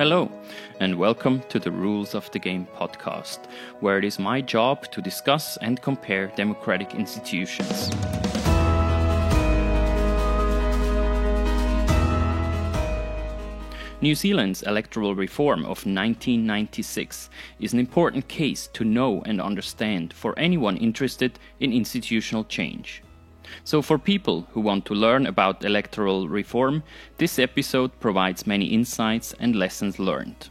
Hello, and welcome to the Rules of the Game podcast, where it is my job to discuss and compare democratic institutions. New Zealand's electoral reform of 1996 is an important case to know and understand for anyone interested in institutional change. So for people who want to learn about electoral reform, this episode provides many insights and lessons learned.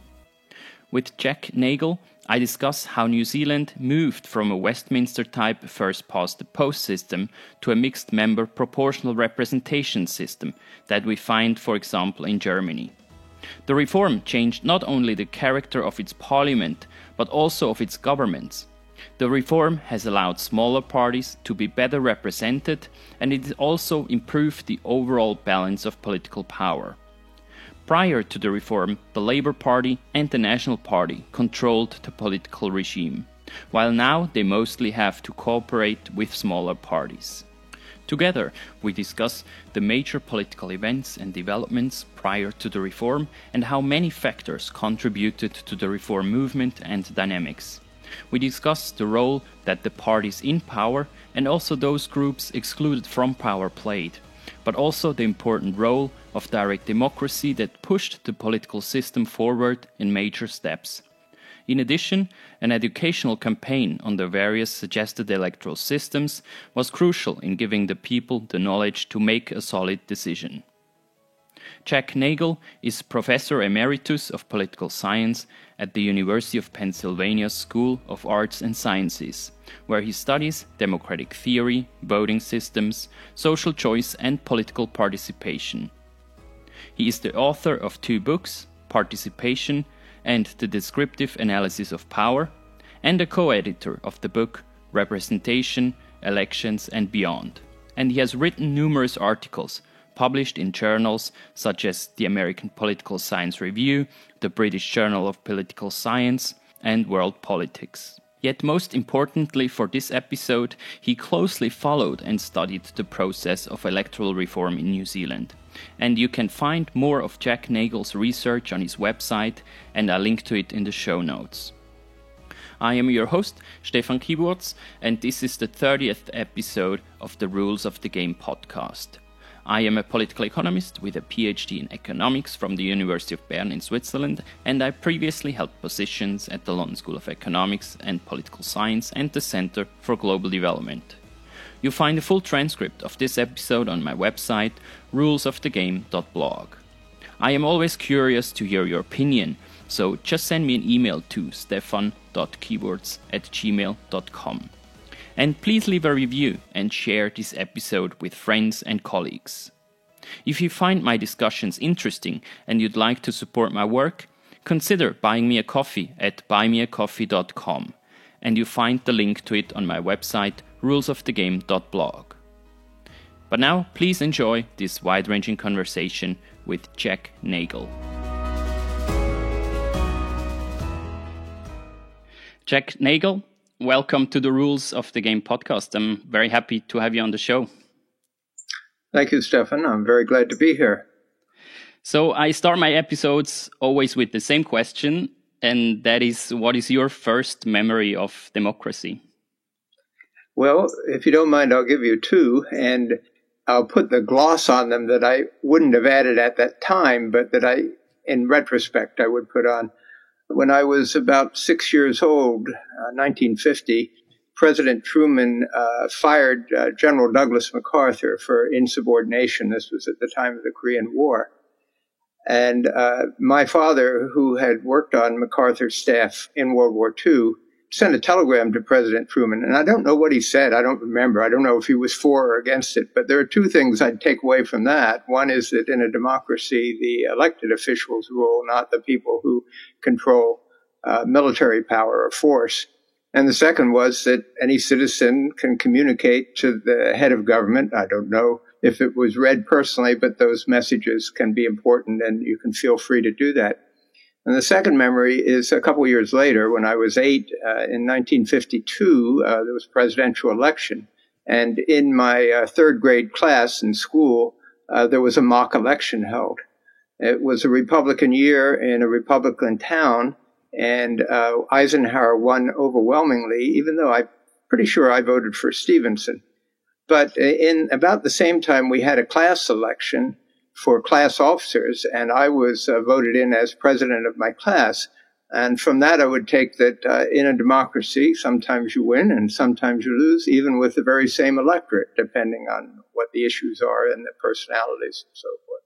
With Jack Nagle, I discuss how New Zealand moved from a Westminster-type first-past-the-post system to a mixed-member proportional representation system that we find, for example, in Germany. The reform changed not only the character of its parliament, but also of its governments. The reform has allowed smaller parties to be better represented, and it also improved the overall balance of political power. Prior to the reform, the Labour Party and the National Party controlled the political regime, while now they mostly have to cooperate with smaller parties. Together, we discuss the major political events and developments prior to the reform and how many factors contributed to the reform movement and dynamics. We discuss the role that the parties in power and also those groups excluded from power played, but also the important role of direct democracy that pushed the political system forward in major steps. In addition, an educational campaign on the various suggested electoral systems was crucial in giving the people the knowledge to make a solid decision. Jack Nagle is Professor Emeritus of Political Science at the University of Pennsylvania School of Arts and Sciences, where he studies democratic theory, voting systems, social choice and political participation. He is the author of 2 books, Participation and the Descriptive Analysis of Power, and a co-editor of the book Representation, Elections and Beyond. And he has written numerous articles published in journals such as the American Political Science Review, the British Journal of Political Science, and World Politics. Yet most importantly for this episode, he closely followed and studied the process of electoral reform in New Zealand. And you can find more of Jack Nagle's research on his website, and I'll link to it in the show notes. I am your host, Stefan Kieburtz, and this is the 30th episode of the Rules of the Game podcast. I am a political economist with a PhD in economics from the University of Bern in Switzerland, and I previously held positions at the London School of Economics and Political Science and the Center for Global Development. You'll find a full transcript of this episode on my website, rulesofthegame.blog. I am always curious to hear your opinion, so just send me an email to stefan.keywords@gmail.com. And please leave a review and share this episode with friends and colleagues. If you find my discussions interesting and you'd like to support my work, consider buying me a coffee at buymeacoffee.com, and you find the link to it on my website, rulesofthegame.blog. But now, please enjoy this wide-ranging conversation with Jack Nagle. Jack Nagle, welcome to the Rules of the Game podcast. I'm very happy to have you on the show. Thank you, Stefan. I'm very glad to be here. So I start my episodes always with the same question, and that is, what is your first memory of democracy? Well, if you don't mind, I'll give you 2, and I'll put the gloss on them that I wouldn't have added at that time, but that in retrospect, I would put on. When I was about 6 years old, 1950, President Truman fired General Douglas MacArthur for insubordination. This was at the time of the Korean War. And my father, who had worked on MacArthur's staff in World War II, sent a telegram to President Truman. And I don't know what he said. I don't remember. I don't know if he was for or against it. But there are 2 things I'd take away from that. One is that in a democracy, the elected officials rule, not the people who control military power or force. And the second was that any citizen can communicate to the head of government. I don't know if it was read personally, but those messages can be important, and you can feel free to do that. And the second memory is a couple of years later, when I was 8, in 1952, there was a presidential election. And in my 3rd grade class in school, there was a mock election held. It was a Republican year in a Republican town, and Eisenhower won overwhelmingly, even though I'm pretty sure I voted for Stevenson. But in about the same time, we had a class election for class officers, and I was voted in as president of my class. And from that, I would take that in a democracy, sometimes you win and sometimes you lose, even with the very same electorate, depending on what the issues are and the personalities and so forth.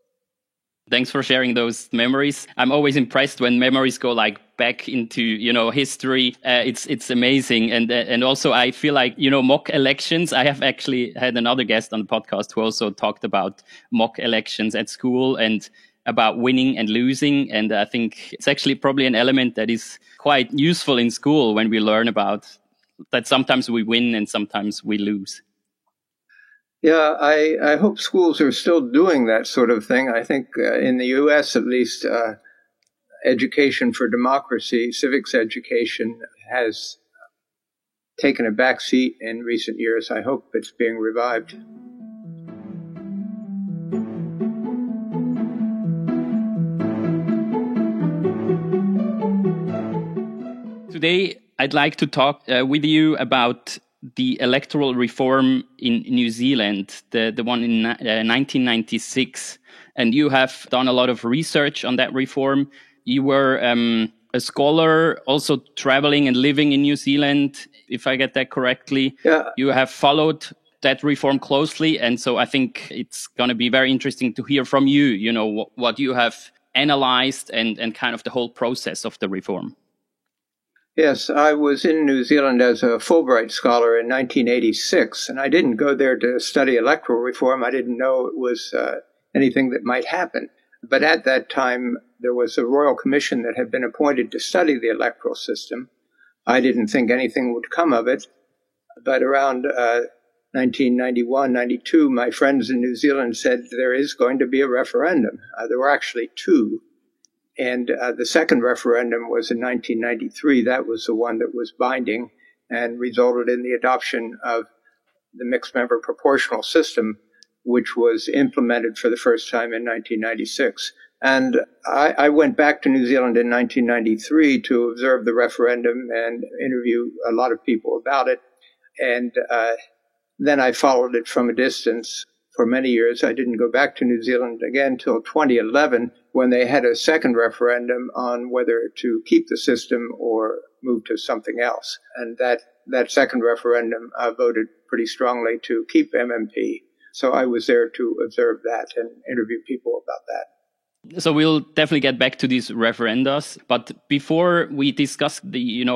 Thanks for sharing those memories. I'm always impressed when memories go like back into, history. It's amazing. And also I feel like, mock elections. I have actually had another guest on the podcast who also talked about mock elections at school and about winning and losing. And I think it's actually probably an element that is quite useful in school when we learn about that sometimes we win and sometimes we lose. Yeah, I hope schools are still doing that sort of thing. I think in the U.S., at least, education for democracy, civics education, has taken a back seat in recent years. I hope it's being revived. Today, I'd like to talk with you about the electoral reform in New Zealand, the one in 1996. And you have done a lot of research on that reform. You were a scholar, also traveling and living in New Zealand, if I get that correctly. Yeah. You have followed that reform closely. And so I think it's going to be very interesting to hear from you, what you have analyzed and kind of the whole process of the reform. Yes, I was in New Zealand as a Fulbright scholar in 1986, and I didn't go there to study electoral reform. I didn't know it was anything that might happen. But at that time, there was a royal commission that had been appointed to study the electoral system. I didn't think anything would come of it. But around 1991, 92, my friends in New Zealand said there is going to be a referendum. There were actually two. And the second referendum was in 1993. That was the one that was binding and resulted in the adoption of the mixed member proportional system, which was implemented for the first time in 1996. And I went back to New Zealand in 1993 to observe the referendum and interview a lot of people about it. And then I followed it from a distance for many years. I didn't go back to New Zealand again until 2011, when they had a second referendum on whether to keep the system or move to something else. And that second referendum voted pretty strongly to keep MMP. So I was there to observe that and interview people about that. So we'll definitely get back to these referendums. But before we discuss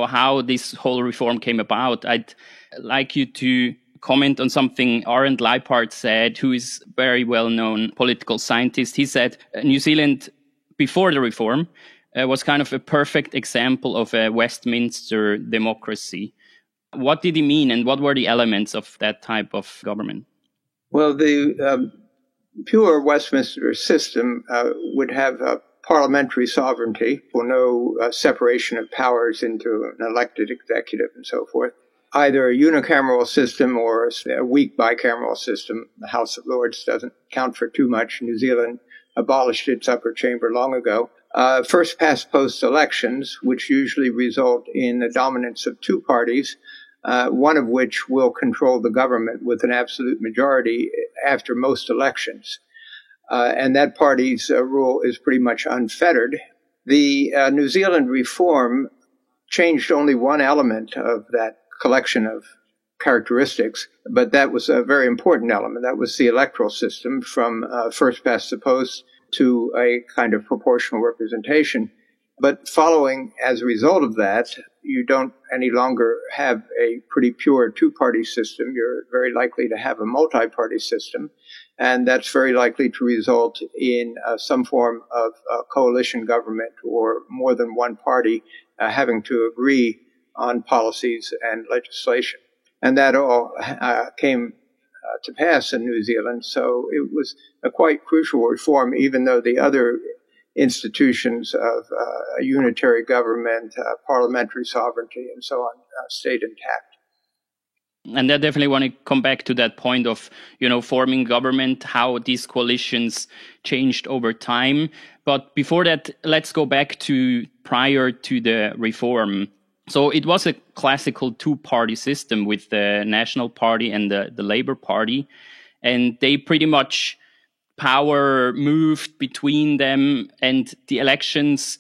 how this whole reform came about, I'd like you to comment on something Arend Leipart said, who is a very well-known political scientist. He said New Zealand, before the reform, was kind of a perfect example of a Westminster democracy. What did he mean, and what were the elements of that type of government? Well, the pure Westminster system would have parliamentary sovereignty, no separation of powers into an elected executive and so forth. Either a unicameral system or a weak bicameral system. The House of Lords doesn't count for too much. New Zealand abolished its upper chamber long ago. First past post elections, which usually result in the dominance of two parties, one of which will control the government with an absolute majority after most elections. And that party's rule is pretty much unfettered. The New Zealand reform changed only one element of that collection of characteristics, but that was a very important element. That was the electoral system, from first past the post to a kind of proportional representation. But following as a result of that, you don't any longer have a pretty pure two-party system. You're very likely to have a multi-party system, and that's very likely to result in some form of coalition government, or more than one party having to agree on policies and legislation. And that all came to pass in New Zealand. So it was a quite crucial reform, even though the other institutions of a unitary government, parliamentary sovereignty, and so on stayed intact. And I definitely want to come back to that point of, forming government, how these coalitions changed over time. But before that, let's go back to prior to the reform. So it was a classical two-party system with the National Party and the Labour Party. And they pretty much power moved between them, and the elections,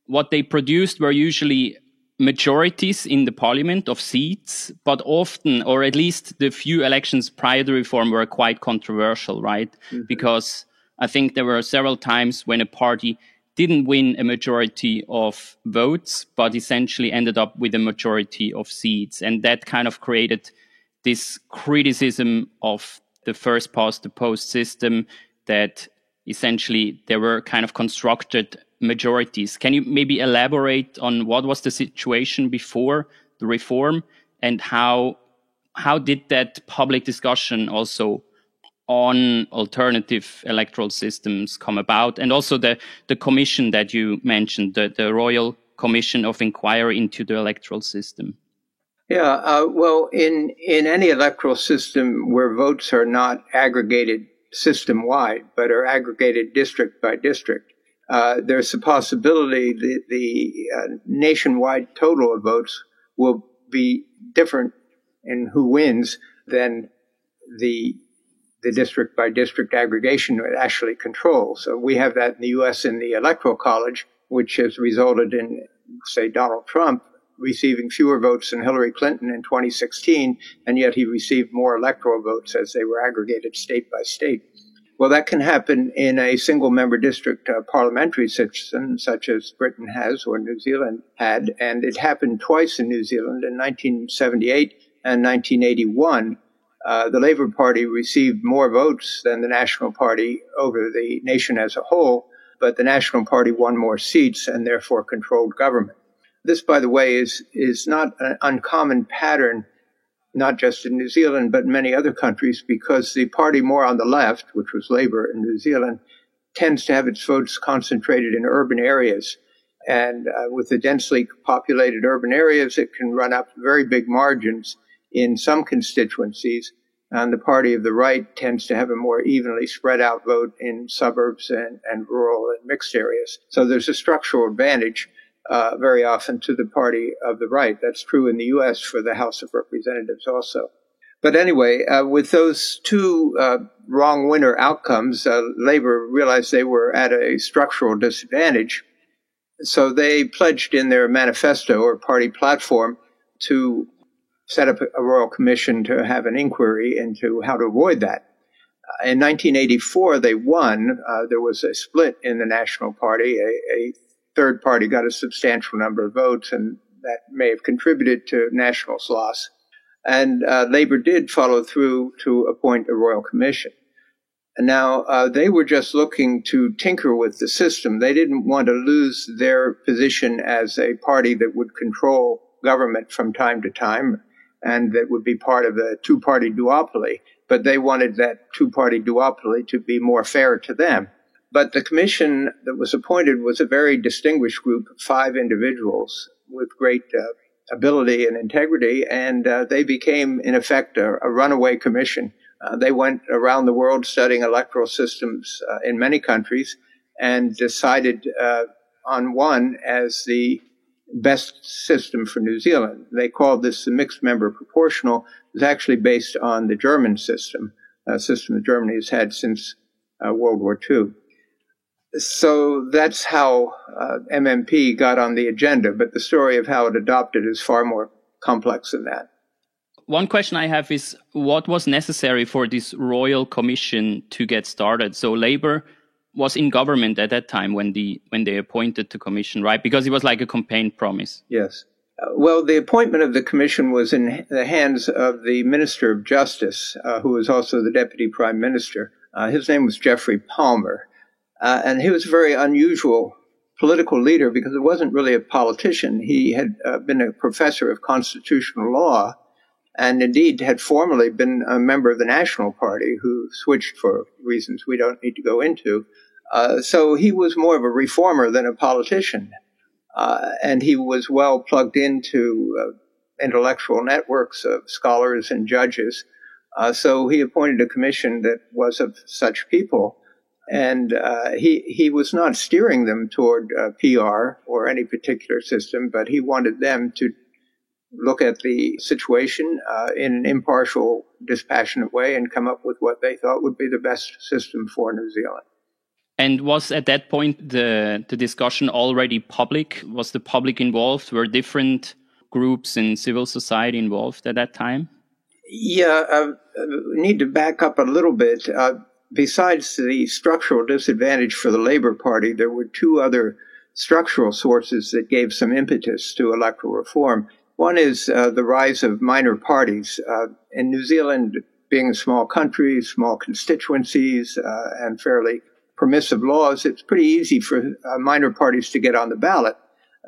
what they produced were usually majorities in the parliament of seats, but often, or at least the few elections prior to reform, were quite controversial, right? Mm-hmm. Because I think there were several times when a party didn't win a majority of votes, but essentially ended up with a majority of seats. And that kind of created this criticism of the first past the post system, that essentially there were kind of constructed majorities. Can you maybe elaborate on what was the situation before the reform, and how did that public discussion also on alternative electoral systems come about, and also the commission that you mentioned, the Royal Commission of Inquiry into the Electoral System? Yeah, well, in any electoral system where votes are not aggregated system-wide, but are aggregated district by district, there's a possibility the nationwide total of votes will be different in who wins than the district by district aggregation actually controls. So we have that in the U.S. in the Electoral College, which has resulted in, say, Donald Trump receiving fewer votes than Hillary Clinton in 2016, and yet he received more electoral votes as they were aggregated state by state. Well, that can happen in a single-member district parliamentary system, such as Britain has or New Zealand had, and it happened twice in New Zealand in 1978 and 1981. The Labour Party received more votes than the National Party over the nation as a whole, but the National Party won more seats and therefore controlled government. This, by the way, is not an uncommon pattern, not just in New Zealand, but in many other countries, because the party more on the left, which was Labour in New Zealand, tends to have its votes concentrated in urban areas. And with the densely populated urban areas, it can run up very big margins in some constituencies. And the party of the right tends to have a more evenly spread out vote in suburbs and rural and mixed areas. So there's a structural advantage very often to the party of the right. That's true in the U.S. for the House of Representatives also. But anyway, with those two wrong winner outcomes, Labour realized they were at a structural disadvantage. So they pledged in their manifesto or party platform to set up a royal commission to have an inquiry into how to avoid that. In 1984, they won. There was a split in the National Party. A third party got a substantial number of votes, and that may have contributed to National's loss. And Labour did follow through to appoint a royal commission. And now they were just looking to tinker with the system. They didn't want to lose their position as a party that would control government from time to time and that would be part of a two-party duopoly. But they wanted that two-party duopoly to be more fair to them. But the commission that was appointed was a very distinguished group of 5 individuals with great ability and integrity, and they became, in effect, a runaway commission. They went around the world studying electoral systems in many countries and decided on one as the best system for New Zealand. They called this the mixed member proportional. It was actually based on the German system, a system that Germany has had since World War II. So that's how MMP got on the agenda, but the story of how it adopted is far more complex than that. One question I have is, what was necessary for this royal commission to get started? So Labour was in government at that time when they appointed the commission, right? Because it was like a campaign promise. Yes. Well, the appointment of the commission was in the hands of the Minister of Justice, who was also the Deputy Prime Minister. His name was Geoffrey Palmer. And he was a very unusual political leader because he wasn't really a politician. He had been a professor of constitutional law and indeed had formerly been a member of the National Party who switched for reasons we don't need to go into. So he was more of a reformer than a politician. And he was well plugged into intellectual networks of scholars and judges. So he appointed a commission that was of such people. And he was not steering them toward PR or any particular system, but he wanted them to look at the situation in an impartial, dispassionate way and come up with what they thought would be the best system for New Zealand. And was at that point the discussion already public? Was the public involved? Were different groups in civil society involved at that time? Yeah, we need to back up a little bit. Besides the structural disadvantage for the Labour Party, there were two other structural sources that gave some impetus to electoral reform. One is the rise of minor parties. In New Zealand, being a small country, small constituencies, and fairly permissive laws, it's pretty easy for minor parties to get on the ballot.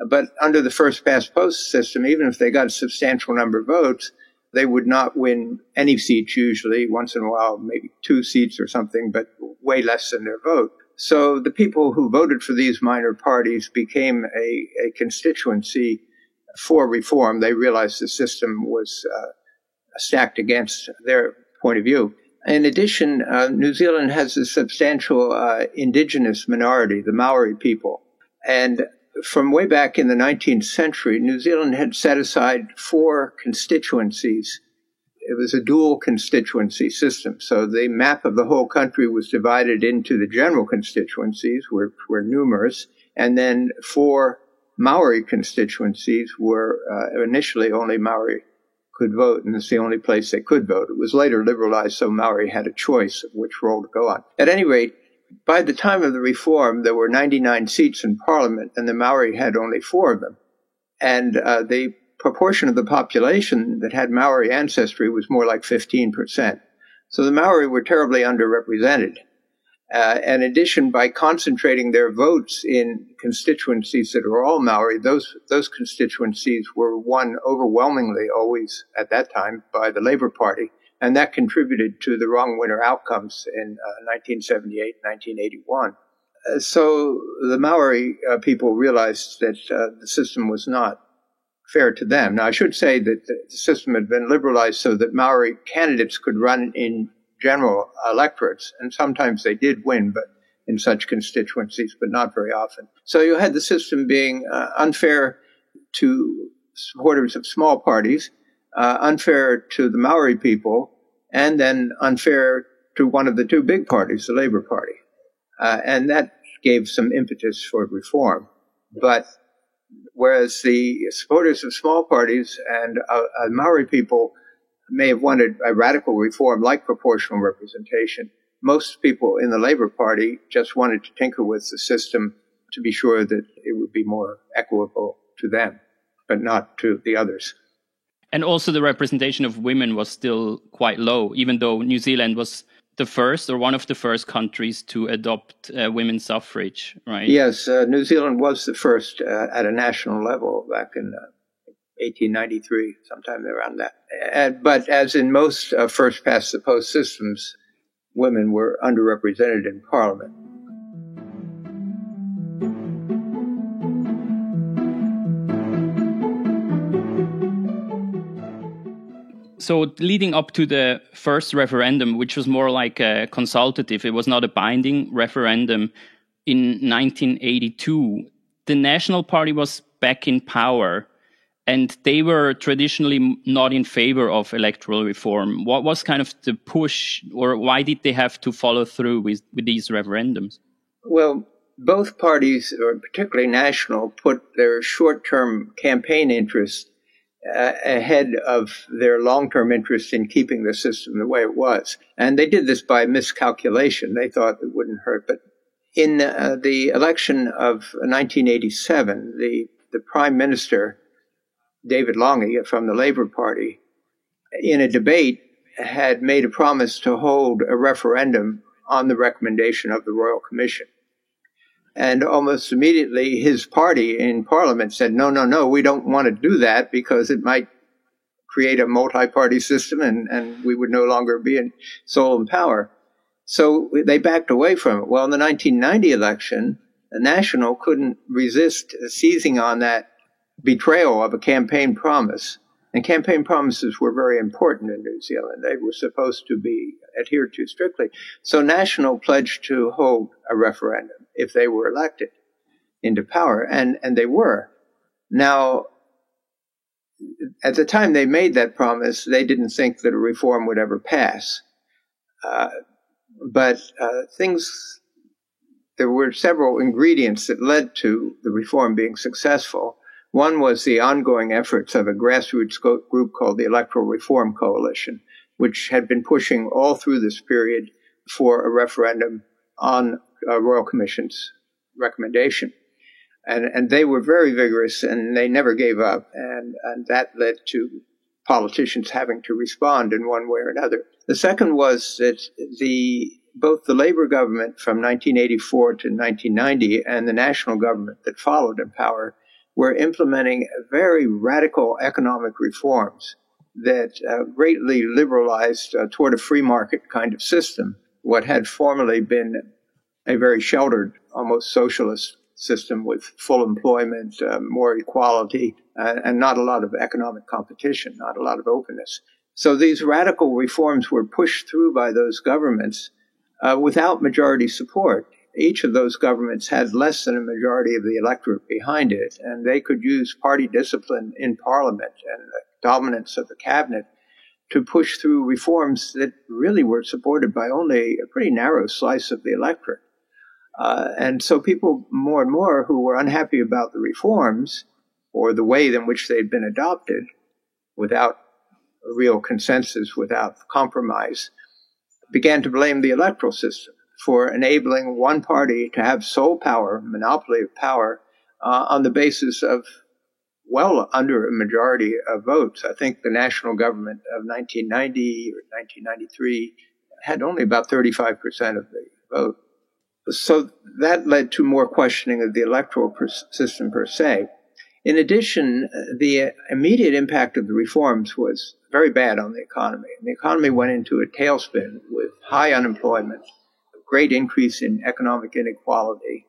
But under the first-past-post system, even if they got a substantial number of votes, they would not win any seats usually, once in a while, maybe 2 seats or something, but way less than their vote. So the people who voted for these minor parties became a constituency for reform. They realized the system was stacked against their point of view. In addition, New Zealand has a substantial indigenous minority, the Maori people. And from way back in the 19th century, New Zealand had set aside 4 constituencies. It was a dual constituency system. So the map of the whole country was divided into the general constituencies, which were numerous, and then 4 Maori constituencies were initially only Maori could vote, and it's the only place they could vote. It was later liberalized, so Maori had a choice of which role to go on. At any rate, by the time of the reform, there were 99 seats in Parliament, and the Maori had only 4 of them. And the proportion of the population that had Maori ancestry was more like 15%. So the Maori were terribly underrepresented. In addition, by concentrating their votes in constituencies that are all Maori, those constituencies were won overwhelmingly, always at that time, by the Labour Party. And that contributed to the wrong winner outcomes in 1978, 1981. So the Maori people realized that the system was not fair to them. Now, I should say that the system had been liberalized so that Maori candidates could run in general electorates, and sometimes they did win, but in such constituencies, but not very often. So you had the system being unfair to supporters of small parties, unfair to the Maori people, and then unfair to one of the 2 big parties, the Labour Party. And that gave some impetus for reform. But whereas the supporters of small parties and Maori people may have wanted a radical reform like proportional representation, most people in the Labour Party just wanted to tinker with the system to be sure that it would be more equitable to them, but not to the others. And also the representation of women was still quite low, even though New Zealand was the first or one of the first countries to adopt women's suffrage, right? Yes, New Zealand was the first at a national level back in 1893, sometime around that. But as in most first-past-the-post systems, women were underrepresented in Parliament. So leading up to the first referendum, which was more like a consultative, it was not a binding referendum, in 1982, the National Party was back in power. And they were traditionally not in favor of electoral reform. What was kind of the push, or why did they have to follow through with these referendums? Well, both parties, or particularly National, put their short-term campaign interests ahead of their long-term interest in keeping the system the way it was. And they did this by miscalculation. They thought it wouldn't hurt. But in the election of 1987, the Prime Minister, David Lange from the Labour Party, in a debate had made a promise to hold a referendum on the recommendation of the Royal Commission. And almost immediately his party in Parliament said, no, we don't want to do that because it might create a multi-party system and we would no longer be in sole in power. So they backed away from it. Well, in the 1990 election, the National couldn't resist seizing on that betrayal of a campaign promise And campaign promises were very important in New Zealand. They were supposed to be adhered to strictly. So National pledged to hold a referendum if they were elected into power, and they were. Now, at the time they made that promise, they didn't think that a reform would ever pass. But there were several ingredients that led to the reform being successful. One was the ongoing efforts of a grassroots group called the Electoral Reform Coalition, which had been pushing all through this period for a referendum on Royal Commission's recommendation. And they were very vigorous, and they never gave up, and that led to politicians having to respond in one way or another. The second was that both the Labour government from 1984 to 1990 and the national government that followed in power were implementing very radical economic reforms that greatly liberalized toward a free market kind of system, what had formerly been a very sheltered, almost socialist system with full employment, more equality, and not a lot of economic competition, not a lot of openness. So these radical reforms were pushed through by those governments without majority support. Each of those governments had less than a majority of the electorate behind it, and they could use party discipline in Parliament and the dominance of the cabinet to push through reforms that really were supported by only a pretty narrow slice of the electorate. And so people more and more who were unhappy about the reforms or the way in which they'd been adopted without a real consensus, without compromise, began to blame the electoral system for enabling one party to have sole power, monopoly of power, on the basis of well under a majority of votes. I think the national government of 1990 or 1993 had only about 35% of the vote. So that led to more questioning of the electoral system per se. In addition, the immediate impact of the reforms was very bad on the economy. And the economy went into a tailspin with high unemployment, a great increase in economic inequality,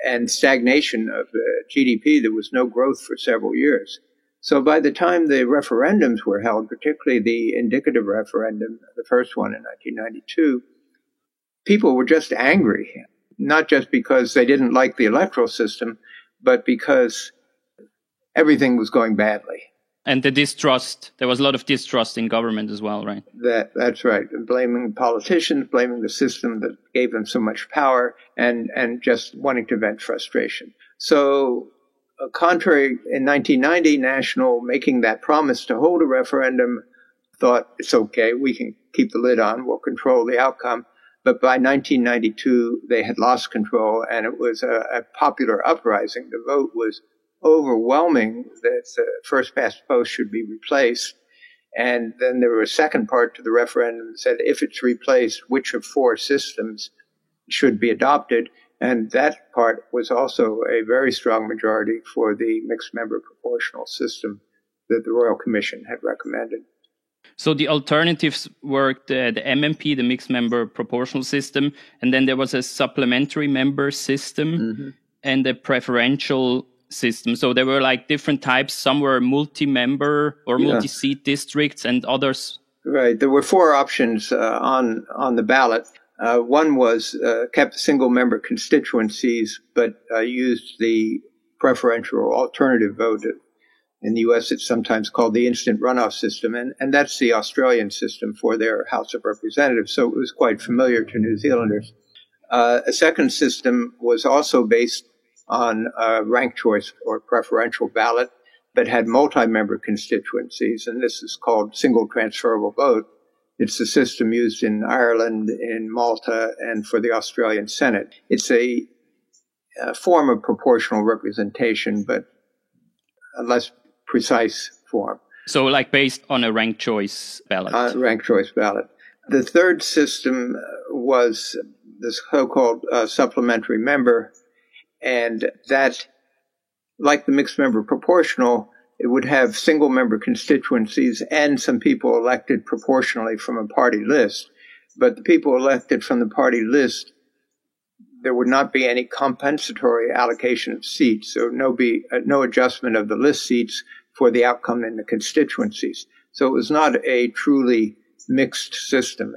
and stagnation of the GDP. There was no growth for several years. So by the time the referendums were held, particularly the indicative referendum, the first one in 1992, people were just angry, not just because they didn't like the electoral system, but because everything was going badly. And the distrust, there was a lot of distrust in government as well, right? That's right. Blaming politicians, blaming the system that gave them so much power, and just wanting to vent frustration. So, contrary, in 1990, National, making that promise to hold a referendum, thought it's okay, we can keep the lid on, we'll control the outcome. But by 1992, they had lost control, and it was a popular uprising. The vote was overwhelming that the first past post should be replaced. And then there was a second part to the referendum that said if it's replaced, which of four systems should be adopted. And that part was also a very strong majority for the mixed member proportional system that the Royal Commission had recommended. So the alternatives were the MMP, the mixed member proportional system, and then there was a supplementary member system and a preferential system. So there were like different types. Some were multi-member or multi-seat districts and others. Right. There were four options on the ballot. One was kept single-member constituencies, but used the preferential or alternative vote. In the U.S., it's sometimes called the instant runoff system, and that's the Australian system for their House of Representatives, so it was quite familiar to New Zealanders. A second system was also based on ranked choice or preferential ballot, but had multi-member constituencies, and this is called single transferable vote. It's the system used in Ireland, in Malta, and for the Australian Senate. It's a form of proportional representation, but a less precise form. So like based on a ranked choice ballot? Ranked choice ballot. The third system was the so-called supplementary member, and that, like the mixed member proportional, it would have single member constituencies and some people elected proportionally from a party list. But the people elected from the party list, there would not be any compensatory allocation of seats, so no adjustment of the list seats for the outcome in the constituencies. So it was not a truly mixed system.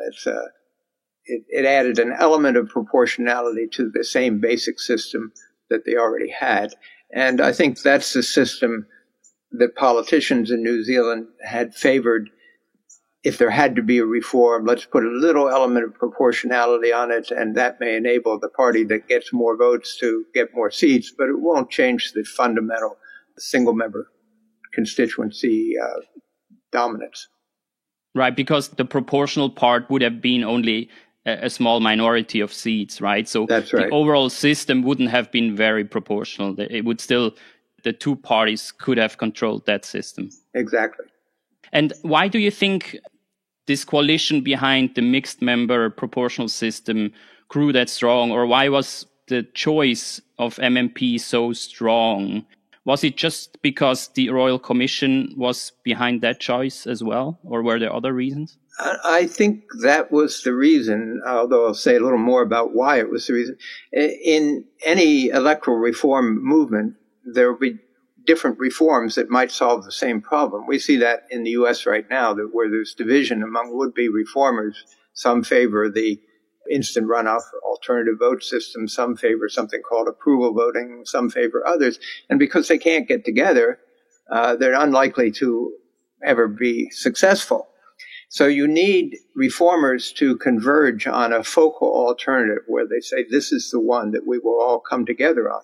It added an element of proportionality to the same basic system that they already had. And I think that's the system that politicians in New Zealand had favored. If there had to be a reform, let's put a little element of proportionality on it, and that may enable the party that gets more votes to get more seats, but it won't change the fundamental single-member constituency dominance. Right, because the proportional part would have been only a small minority of seats, right? So that's right. The overall system wouldn't have been very proportional. It would still, the two parties could have controlled that system. Exactly. And why do you think this coalition behind the mixed member proportional system grew that strong? Or why was the choice of MMP so strong? Was it just because the Royal Commission was behind that choice as well? Or were there other reasons? I think that was the reason, although I'll say a little more about why it was the reason. In any electoral reform movement, there will be different reforms that might solve the same problem. We see that in the U.S. right now, that where there's division among would-be reformers. Some favor the instant runoff alternative vote system. Some favor something called approval voting. Some favor others. And because they can't get together, they're unlikely to ever be successful. So you need reformers to converge on a focal alternative where they say, this is the one that we will all come together on.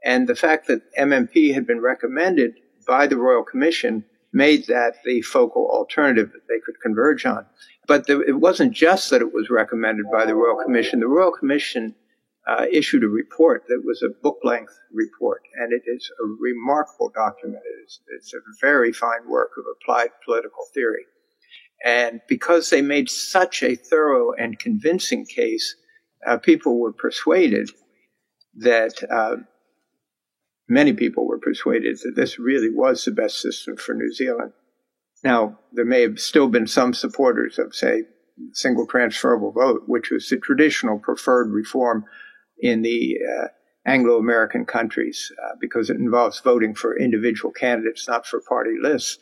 And the fact that MMP had been recommended by the Royal Commission made that the focal alternative that they could converge on. But it wasn't just that it was recommended by the Royal Commission. The Royal Commission issued a report that was a book-length report, and it is a remarkable document. It's a very fine work of applied political theory. And because they made such a thorough and convincing case, people were persuaded that many people were persuaded that this really was the best system for New Zealand. Now, there may have still been some supporters of, say, single transferable vote, which was the traditional preferred reform in the Anglo-American countries, because it involves voting for individual candidates, not for party lists.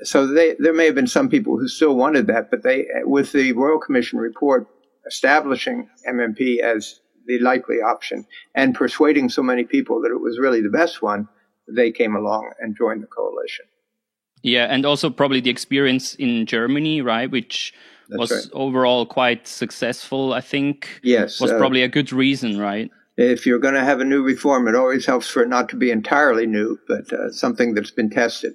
So there may have been some people who still wanted that, but with the Royal Commission report establishing MMP as the likely option and persuading so many people that it was really the best one, they came along and joined the coalition. Yeah, and also probably the experience in Germany, right, which was overall quite successful, I think. Yes. Was probably a good reason, right? If you're going to have a new reform, it always helps for it not to be entirely new, but something that's been tested.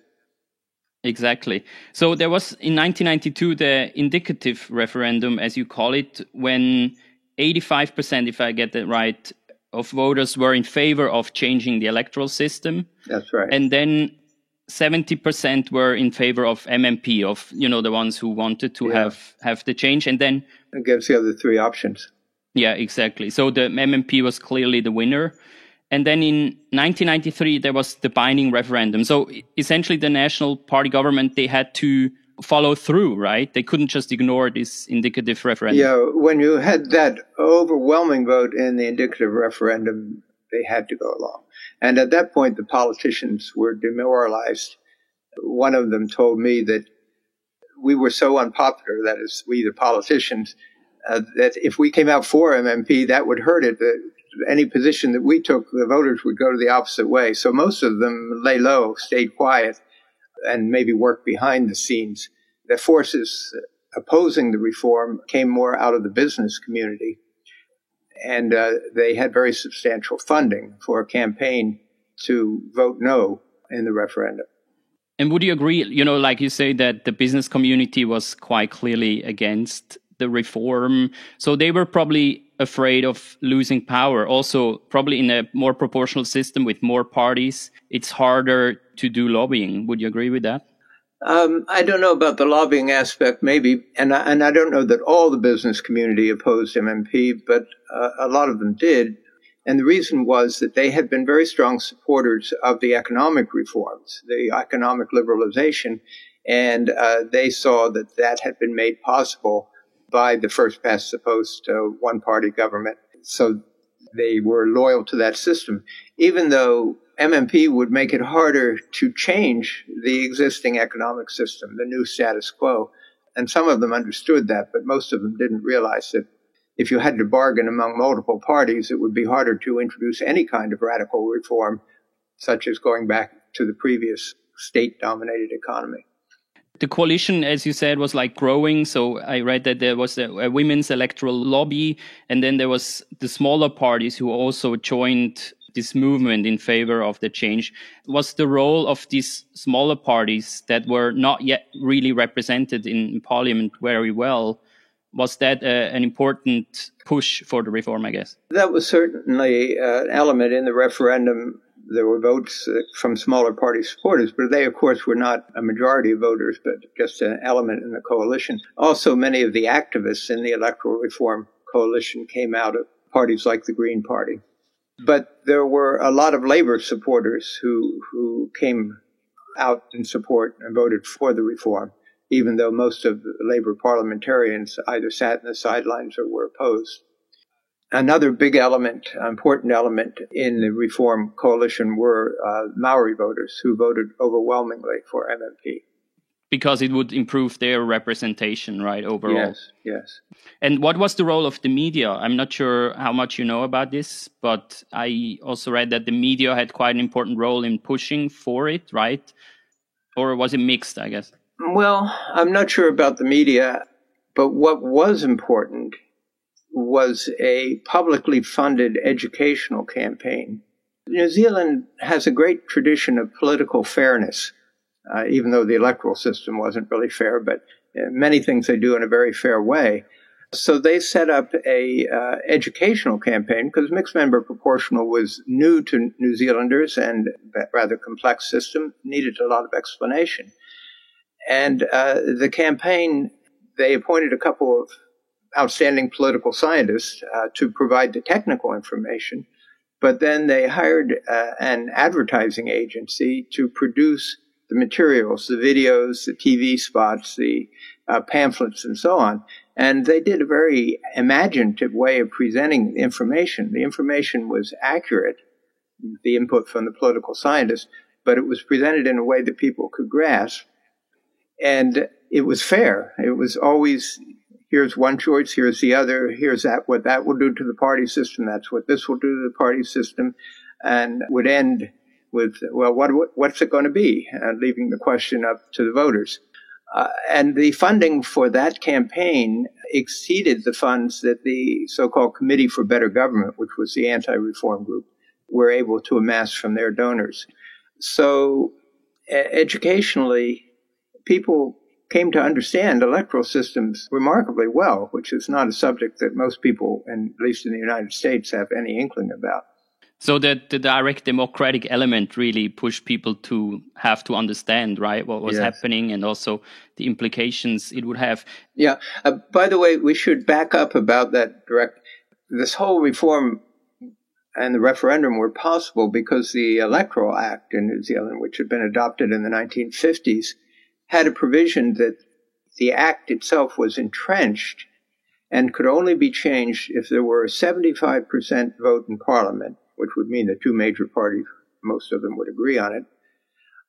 Exactly. So there was in 1992 the indicative referendum, as you call it, when 85%, if I get that right, of voters were in favor of changing the electoral system. That's right. And then 70% were in favor of MMP, of, the ones who wanted to have the change. And then it gives the other three options. Yeah, exactly. So the MMP was clearly the winner. And then in 1993, there was the binding referendum. So essentially the National Party government, they had to follow through, right? They couldn't just ignore this indicative referendum. Yeah, when you had that overwhelming vote in the indicative referendum, they had to go along. And at that point, the politicians were demoralized. One of them told me that we were so unpopular, that is, we the politicians, that if we came out for MMP, that would hurt it. Any position that we took, the voters would go to the opposite way. So most of them lay low, stayed quiet, and maybe worked behind the scenes. The forces opposing the reform came more out of the business community. And they had very substantial funding for a campaign to vote no in the referendum. And would you agree, like you say, that the business community was quite clearly against the reform? So they were probably afraid of losing power. Also, probably in a more proportional system with more parties, it's harder to do lobbying. Would you agree with that? I don't know about the lobbying aspect, maybe, and I don't know that all the business community opposed MMP, but a lot of them did. And the reason was that they had been very strong supporters of the economic reforms, the economic liberalization, and they saw that that had been made possible by the first past the post one-party government. So they were loyal to that system, even though MMP would make it harder to change the existing economic system, the new status quo. And some of them understood that, but most of them didn't realize that if you had to bargain among multiple parties, it would be harder to introduce any kind of radical reform, such as going back to the previous state-dominated economy. The coalition, as you said, was like growing. So I read that there was a women's electoral lobby, and then there was the smaller parties who also joined this movement in favor of the change. Was the role of these smaller parties that were not yet really represented in parliament very well, was that an important push for the reform, I guess? That was certainly an element in the referendum. There were votes from smaller party supporters, but they, of course, were not a majority of voters, but just an element in the coalition. Also, many of the activists in the electoral reform coalition came out of parties like the Green Party. But there were a lot of labor supporters who came out in support and voted for the reform, even though most of the labor parliamentarians either sat in the sidelines or were opposed. Another big element, important element in the reform coalition were Maori voters who voted overwhelmingly for MMP. Because it would improve their representation, right, overall? Yes, yes. And what was the role of the media? I'm not sure how much you know about this, but I also read that the media had quite an important role in pushing for it, right? Or was it mixed, I guess? Well, I'm not sure about the media, but what was important was a publicly funded educational campaign. New Zealand has a great tradition of political fairness, even though the electoral system wasn't really fair, but many things they do in a very fair way. So they set up a educational campaign because mixed member proportional was new to New Zealanders and a rather complex system, needed a lot of explanation. And the campaign, they appointed a couple of outstanding political scientists to provide the technical information, but then they hired an advertising agency to produce the materials, the videos, the TV spots, the pamphlets, and so on. And they did a very imaginative way of presenting information. The information was accurate, the input from the political scientists, but it was presented in a way that people could grasp. And it was fair. It was always, here's one choice, here's the other, here's that, what that will do to the party system, that's what this will do to the party system, and would end with, well, what's it going to be? Leaving the question up to the voters. And the funding for that campaign exceeded the funds that the so-called Committee for Better Government, which was the anti-reform group, were able to amass from their donors. So educationally, people came to understand electoral systems remarkably well, which is not a subject that most people, and at least in the United States, have any inkling about. So that the direct democratic element really pushed people to have to understand, right, what was happening and also the implications it would have. Yeah. By the way, we should back up about that direct. This whole reform and the referendum were possible because the Electoral Act in New Zealand, which had been adopted in the 1950s, had a provision that the act itself was entrenched and could only be changed if there were a 75% vote in Parliament, which would mean the two major parties, most of them would agree on it,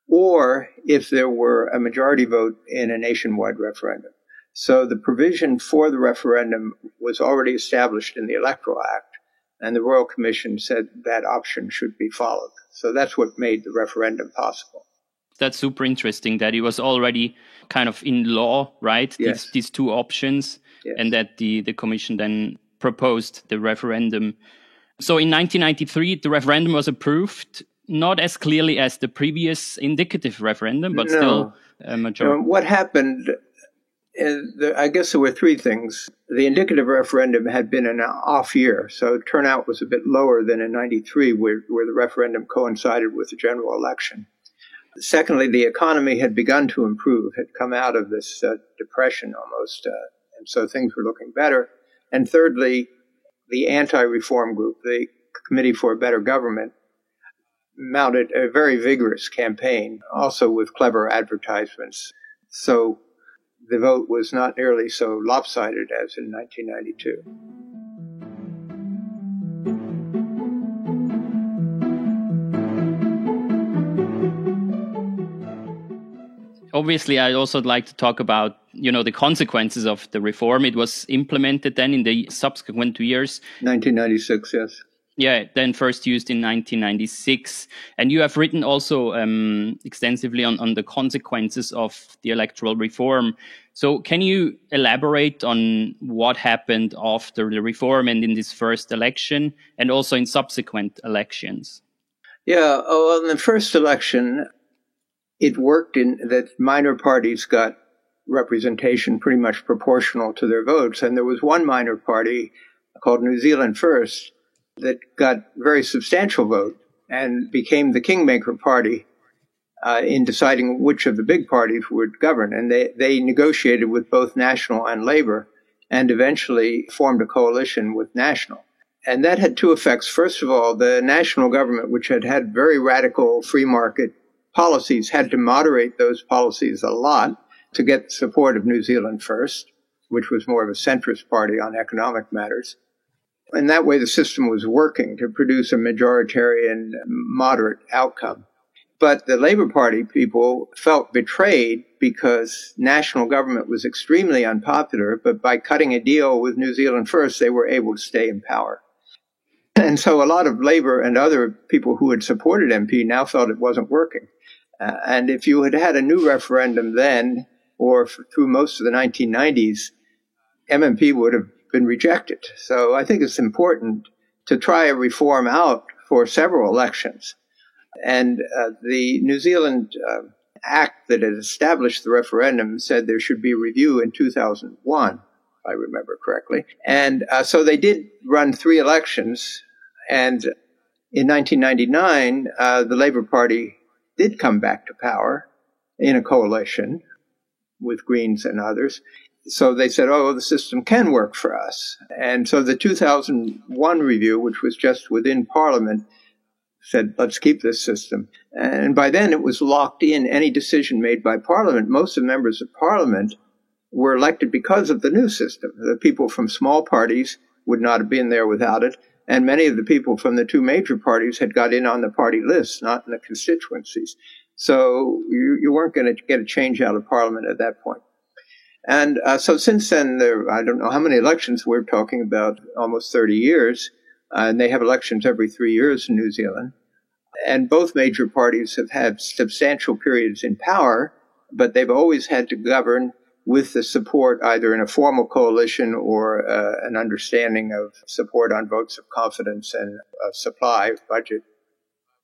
or if there were a majority vote in a nationwide referendum. So the provision for the referendum was already established in the Electoral Act, and the Royal Commission said that option should be followed. So that's what made the referendum possible. That's super interesting that it was already kind of in law, right? Yes. These two options, yes. And that the Commission then proposed the referendum. So in 1993, the referendum was approved, not as clearly as the previous indicative referendum, but still a majority. What happened, I guess there were three things. The indicative referendum had been an off year, so turnout was a bit lower than in 93, where the referendum coincided with the general election. Secondly, the economy had begun to improve, had come out of this depression almost, and so things were looking better. And thirdly, the anti-reform group, the Committee for a Better Government, mounted a very vigorous campaign, also with clever advertisements. So the vote was not nearly so lopsided as in 1992. obviously, I'd also like to talk about, the consequences of the reform. It was implemented then in the subsequent 2 years. 1996, yes. Yeah, then first used in 1996. And you have written also extensively on the consequences of the electoral reform. So can you elaborate on what happened after the reform and in this first election and also in subsequent elections? Yeah, well, in the first election, it worked in that minor parties got representation pretty much proportional to their votes. And there was one minor party called New Zealand First that got very substantial vote and became the kingmaker party in deciding which of the big parties would govern. And they negotiated with both National and Labour and eventually formed a coalition with National. And that had two effects. First of all, the national government, which had had very radical free market policies, had to moderate those policies a lot to get the support of New Zealand First, which was more of a centrist party on economic matters. And that way the system was working to produce a majoritarian moderate outcome. But the Labour Party people felt betrayed because national government was extremely unpopular, but by cutting a deal with New Zealand First, they were able to stay in power. And so a lot of Labour and other people who had supported MP now felt it wasn't working. And if you had had a new referendum then, or through most of the 1990s, MMP would have been rejected. So I think it's important to try a reform out for several elections. And the New Zealand Act that had established the referendum said there should be a review in 2001, if I remember correctly. And so they did run 3 elections. And in 1999, the Labour Party did come back to power in a coalition with Greens and others. So they said, oh, the system can work for us. And so the 2001 review, which was just within Parliament, said, let's keep this system. And by then it was locked in. Any decision made by Parliament, most of the members of Parliament were elected because of the new system. The people from small parties would not have been there without it. And many of the people from the 2 major parties had got in on the party lists, not in the constituencies. So you weren't going to get a change out of Parliament at that point. And so since then, I don't know how many elections we're talking about, almost 30 years. And they have elections every 3 years in New Zealand. And both major parties have had substantial periods in power, but they've always had to govern with the support either in a formal coalition or an understanding of support on votes of confidence and supply of budget,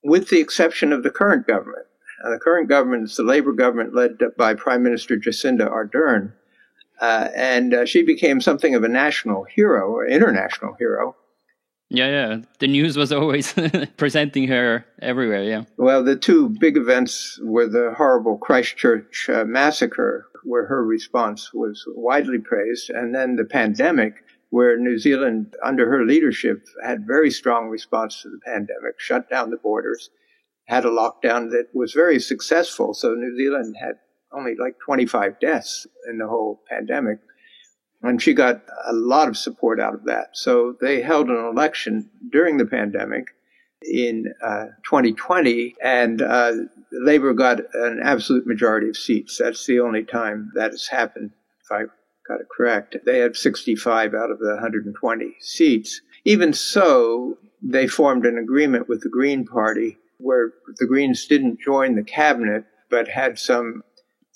with the exception of the current government. And the current government is the Labour government led by Prime Minister Jacinda Ardern. And she became something of a national hero, or international hero. Yeah. The news was always presenting her everywhere, yeah. Well, the 2 big events were the horrible Christchurch massacre, where her response was widely praised, and then the pandemic, where New Zealand, under her leadership, had very strong response to the pandemic, shut down the borders, had a lockdown that was very successful. So New Zealand had only like 25 deaths in the whole pandemic. And she got a lot of support out of that. So they held an election during the pandemic in 2020, and Labour got an absolute majority of seats. That's the only time that has happened, if I got it correct. They had 65 out of the 120 seats. Even so, they formed an agreement with the Green Party where the Greens didn't join the cabinet, but had some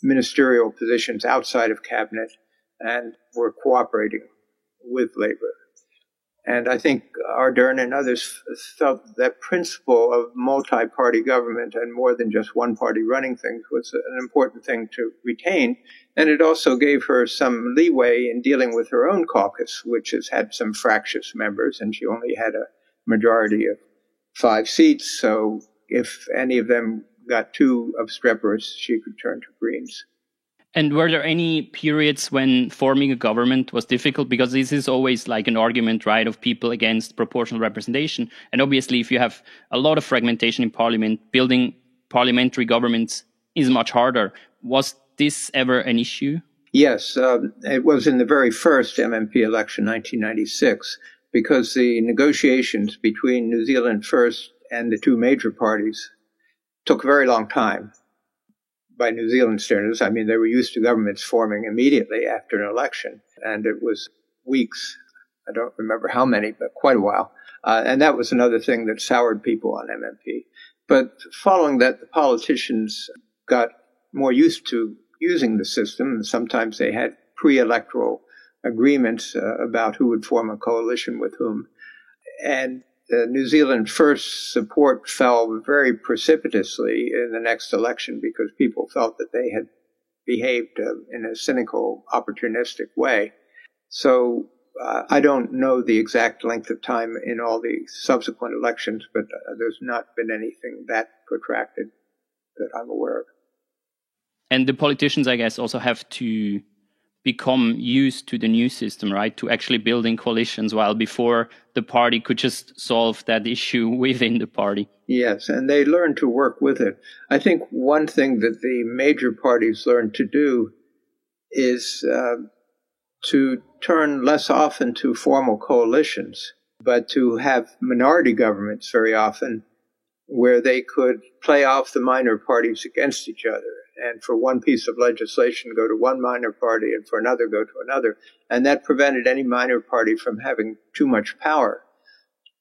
ministerial positions outside of cabinet and were cooperating with Labour. And I think Ardern and others felt that principle of multi-party government and more than just one party running things was an important thing to retain. And it also gave her some leeway in dealing with her own caucus, which has had some fractious members, and she only had a majority of 5 seats. So if any of them got too obstreperous, she could turn to Greens. And were there any periods when forming a government was difficult? Because this is always like an argument, right, of people against proportional representation. And obviously, if you have a lot of fragmentation in parliament, building parliamentary governments is much harder. Was this ever an issue? Yes, it was in the very first MMP election, 1996, because the negotiations between New Zealand First and the 2 major parties took a very long time. by New Zealand standards. I mean, they were used to governments forming immediately after an election, and it was weeks. I don't remember how many, but quite a while. And that was another thing that soured people on MMP. But following that, the politicians got more used to using the system, and sometimes they had pre-electoral agreements about who would form a coalition with whom. And New Zealand First support fell very precipitously in the next election because people felt that they had behaved in a cynical, opportunistic way. So I don't know the exact length of time in all the subsequent elections, but there's not been anything that protracted that I'm aware of. And the politicians, I guess, also have to become used to the new system, right? To actually building coalitions, while before the party could just solve that issue within the party. Yes, and they learn to work with it. I think one thing that the major parties learn to do is to turn less often to formal coalitions, but to have minority governments very often where they could play off the minor parties against each other. And for one piece of legislation, go to one minor party, and for another, go to another. And that prevented any minor party from having too much power.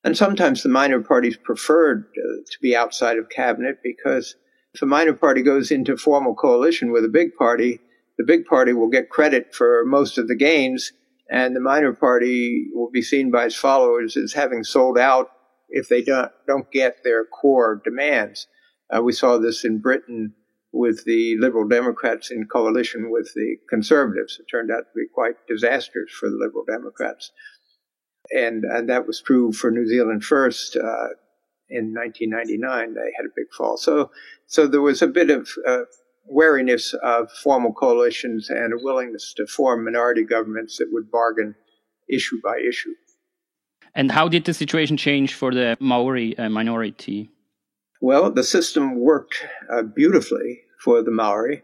And sometimes the minor parties preferred to be outside of cabinet because if a minor party goes into formal coalition with a big party, the big party will get credit for most of the gains, and the minor party will be seen by its followers as having sold out if they don't get their core demands. We saw this in Britain with the Liberal Democrats in coalition with the Conservatives. It turned out to be quite disastrous for the Liberal Democrats. And that was true for New Zealand First. In 1999, they had a big fall. So there was a bit of wariness of formal coalitions and a willingness to form minority governments that would bargain issue by issue. And how did the situation change for the Maori minority? Well, the system worked beautifully for the Maori.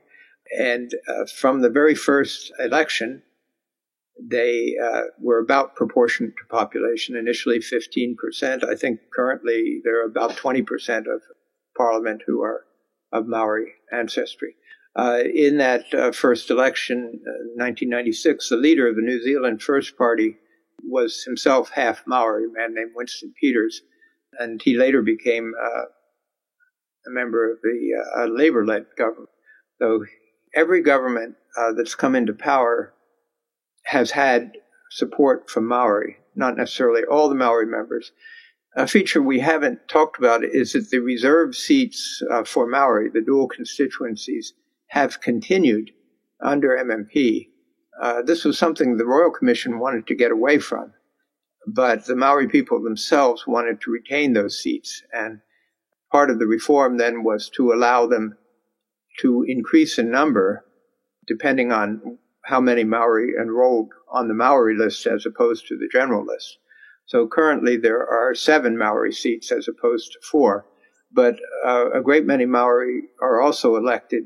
And from the very first election, they were about proportionate to population, initially 15%. I think currently there are about 20% of Parliament who are of Maori ancestry. In that first election, 1996, the leader of the New Zealand First Party was himself half Maori, a man named Winston Peters, and he later became a member of the Labour-led government. So every government that's come into power has had support from Maori, not necessarily all the Maori members. A feature we haven't talked about is that the reserved seats for Maori, the dual constituencies, have continued under MMP. This was something the Royal Commission wanted to get away from, but the Maori people themselves wanted to retain those seats. And part of the reform then was to allow them to increase in number, depending on how many Maori enrolled on the Maori list as opposed to the general list. So currently there are 7 Maori seats as opposed to 4, but a great many Maori are also elected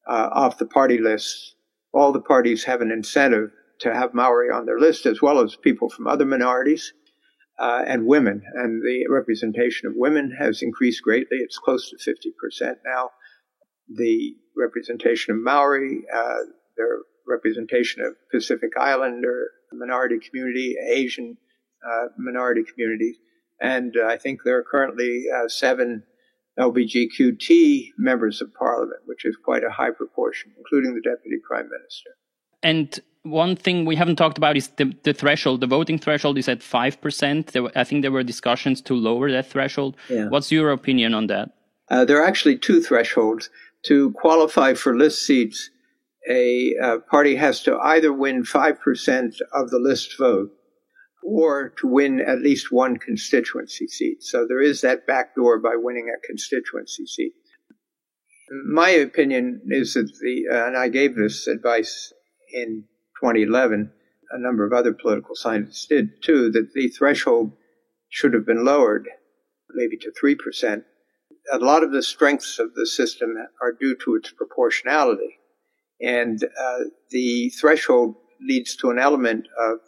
off the party list. All the parties have an incentive to have Maori on their list, as well as people from other minorities and women. And the representation of women has increased greatly. It's close to 50% now. The representation of Maori, their representation of Pacific Islander minority community, Asian minority communities. And I think there are currently 7 LGBTQ members of Parliament, which is quite a high proportion, including the Deputy Prime Minister. And one thing we haven't talked about is the threshold. The voting threshold is at 5%. I think there were discussions to lower that threshold. Yeah. What's your opinion on that? There are actually 2 thresholds. To qualify for list seats, a party has to either win 5% of the list vote or to win at least 1 constituency seat. So there is that backdoor by winning a constituency seat. My opinion is that and I gave this advice in 2011, a number of other political scientists did too, that the threshold should have been lowered, maybe to 3%. A lot of the strengths of the system are due to its proportionality. And the threshold leads to an element of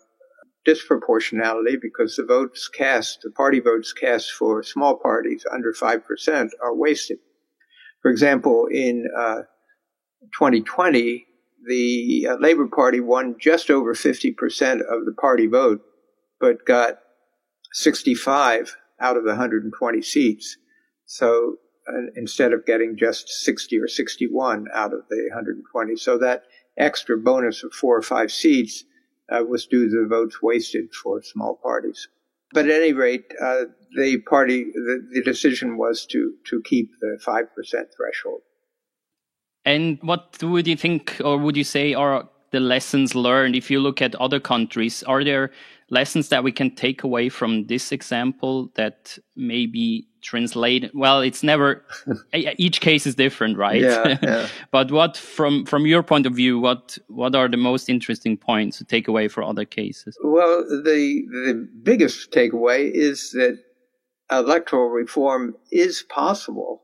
disproportionality because the party votes cast for small parties under 5% are wasted. For example, in 2020, the Labour Party won just over 50% of the party vote, but got 65 out of the 120 seats. So instead of getting just 60 or 61 out of the 120. So that extra bonus of 4 or 5 seats was due to the votes wasted for small parties. But at any rate, the decision was to keep the 5% threshold. And what would you think, or would you say, are the lessons learned? If you look at other countries, are there lessons that we can take away from this example that maybe translate? Well, it's never, each case is different, right? Yeah. But what, from your point of view, what are the most interesting points to take away for other cases? Well, the biggest takeaway is that electoral reform is possible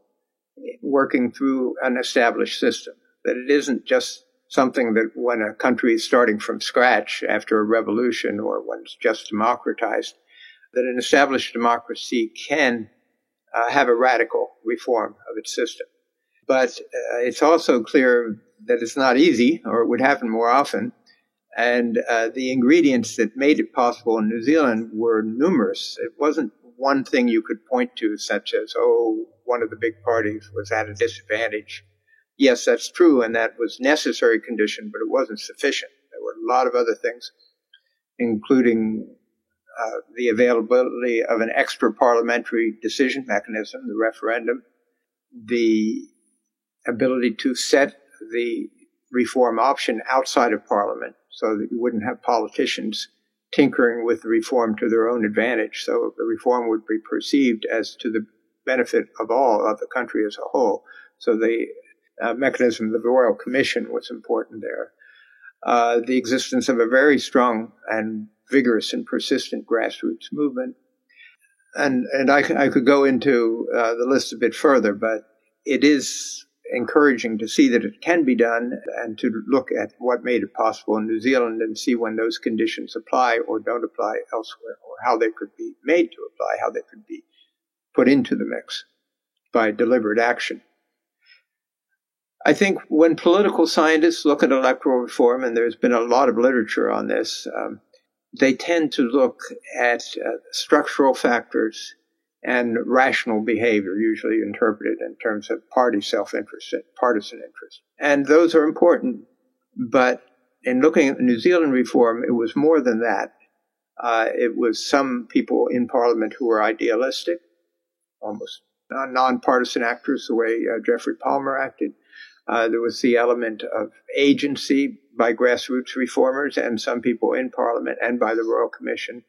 working through an established system, that it isn't just something that when a country is starting from scratch after a revolution or when it's just democratized, that an established democracy can have a radical reform of its system. But it's also clear that it's not easy, or it would happen more often. And the ingredients that made it possible in New Zealand were numerous. It wasn't one thing you could point to, such as, one of the big parties was at a disadvantage. Yes, that's true, and that was necessary condition, but it wasn't sufficient. There were a lot of other things, including the availability of an extra parliamentary decision mechanism, the referendum, the ability to set the reform option outside of Parliament so that you wouldn't have politicians tinkering with the reform to their own advantage. So the reform would be perceived as to the benefit of all of the country as a whole. So the mechanism of the Royal Commission was important there. The existence of a very strong and vigorous and persistent grassroots movement. And I could go into the list a bit further, but it is encouraging to see that it can be done and to look at what made it possible in New Zealand and see when those conditions apply or don't apply elsewhere, or how they could be made to apply, how they could be put into the mix by deliberate action. I think when political scientists look at electoral reform, and there's been a lot of literature on this, they tend to look at structural factors and rational behavior, usually interpreted in terms of party self-interest and partisan interest. And those are important, but in looking at New Zealand reform, it was more than that. It was some people in Parliament who were idealistic, almost non-partisan actors, the way Geoffrey Palmer acted. There was the element of agency by grassroots reformers and some people in Parliament and by the Royal Commission.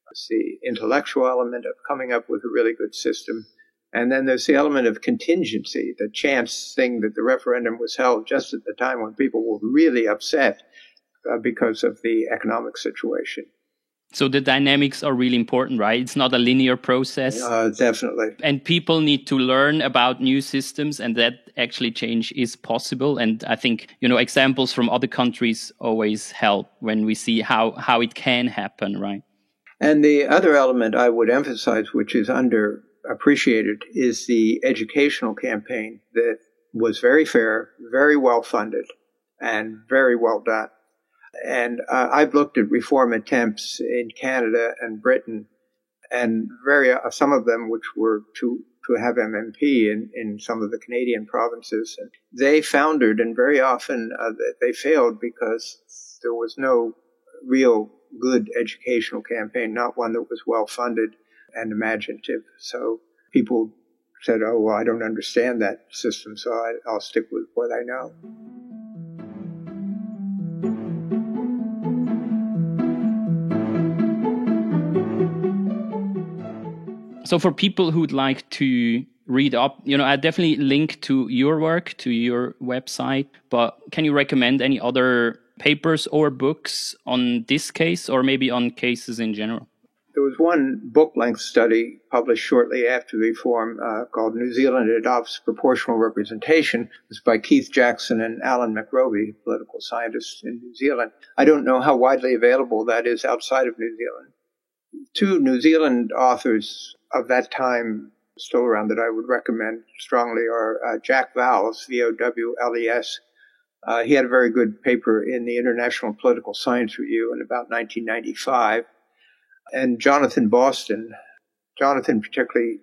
There's the intellectual element of coming up with a really good system. And then there's the element of contingency, the chance thing that the referendum was held just at the time when people were really upset because of the economic situation. So the dynamics are really important, right? It's not a linear process. Definitely. And people need to learn about new systems, and that actually change is possible. And I think, examples from other countries always help when we see how it can happen, right? And the other element I would emphasize, which is underappreciated, is the educational campaign that was very fair, very well funded, and very well done. And I've looked at reform attempts in Canada and Britain, and some of them which were to have MMP in some of the Canadian provinces. And they foundered, and very often they failed because there was no real good educational campaign, not one that was well funded and imaginative. So people said, I don't understand that system, so I'll stick with what I know. So for people who'd like to read up, I definitely link to your work, to your website, but can you recommend any other papers or books on this case, or maybe on cases in general? There was one book-length study published shortly after the reform called New Zealand Adopts Proportional Representation. It was by Keith Jackson and Alan McRobbie, political scientists in New Zealand. I don't know how widely available that is outside of New Zealand. Two New Zealand authors of that time still around that I would recommend strongly are Jack Vowles, Vowles, He had a very good paper in the International Political Science Review in about 1995. And Jonathan Boston. Jonathan particularly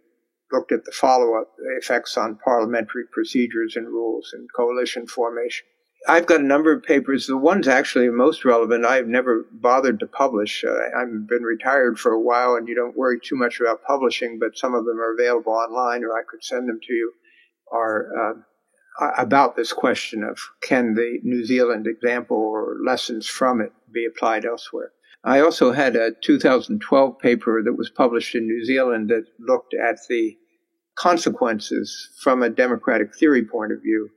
looked at the follow-up effects on parliamentary procedures and rules and coalition formation. I've got a number of papers. The ones actually most relevant I've never bothered to publish. I've been retired for a while, and you don't worry too much about publishing, but some of them are available online, or I could send them to you, are about this question of can the New Zealand example or lessons from it be applied elsewhere. I also had a 2012 paper that was published in New Zealand that looked at the consequences from a democratic theory point of view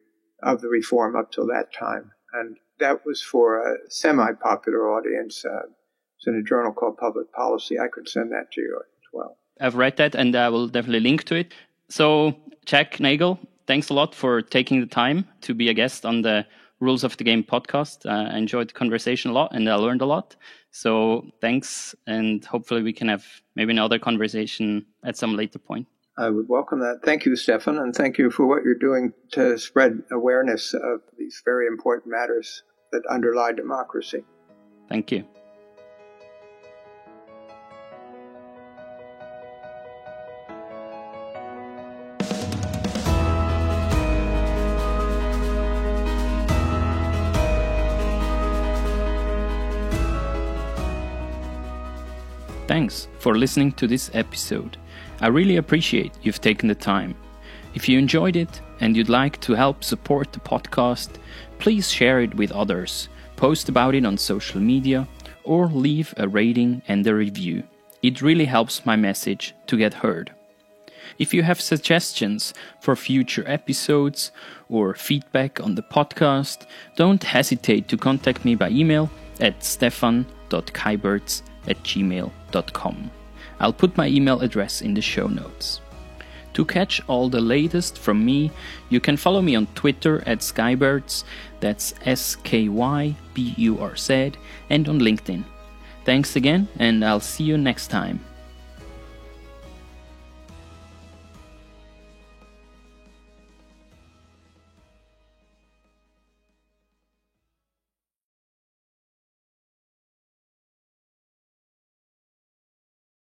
of the reform up till that time. And that was for a semi-popular audience. It's in a journal called Public Policy. I could send that to you as well. I've read that, and I will definitely link to it. So, Jack Nagle, thanks a lot for taking the time to be a guest on the Rules of the Game podcast. I enjoyed the conversation a lot, and I learned a lot. So thanks, and hopefully we can have maybe another conversation at some later point. I would welcome that. Thank you, Stefan, and thank you for what you're doing to spread awareness of these very important matters that underlie democracy. Thank you. Thanks for listening to this episode. I really appreciate you've taken the time. If you enjoyed it and you'd like to help support the podcast, please share it with others, post about it on social media, or leave a rating and a review. It really helps my message to get heard. If you have suggestions for future episodes or feedback on the podcast, don't hesitate to contact me by email at stefan.keiberts@gmail.com. I'll put my email address in the show notes. To catch all the latest from me, you can follow me on Twitter at Skyberts, that's SKYBURZ, and on LinkedIn. Thanks again, and I'll see you next time.